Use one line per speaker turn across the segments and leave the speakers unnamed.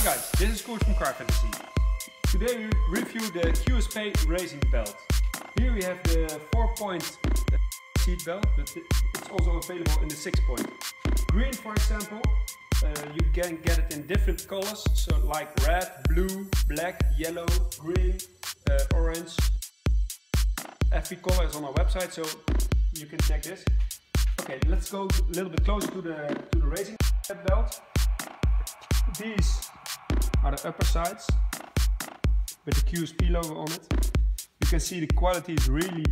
guys, this is Koert from Car Fantasy. Today we review the QSP racing belt. Here we have the 4-point seat belt, but it's also available in the 6-point. Green, for example, you can get it in different colors, so like red, blue, black, yellow, green, orange. Every color is on our website, so you can check this. Okay, let's go a little bit closer to the racing belt. These are the upper sides with the QSP logo on it. You can see the quality is really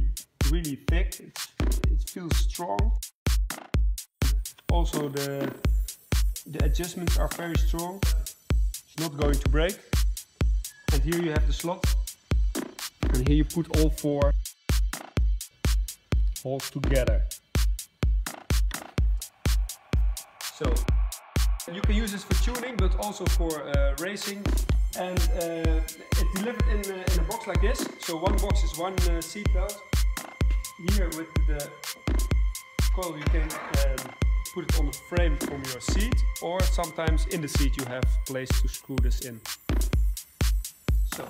thick. It feels strong. Also the adjustments are very strong. It's not going to break. And here you have the slot. And here you put all 4 holes together. So you can use this for tuning, but also for racing. And it's delivered in a box like this. So one box is one seat belt. Here with the coil you can put it on the frame from your seat, or sometimes in the seat you have place to screw this in. So,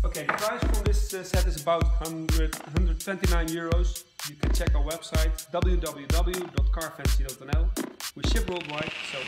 okay, the price for this set is about 129 euros. You can check our website www.carfantasy.nl. We ship worldwide, so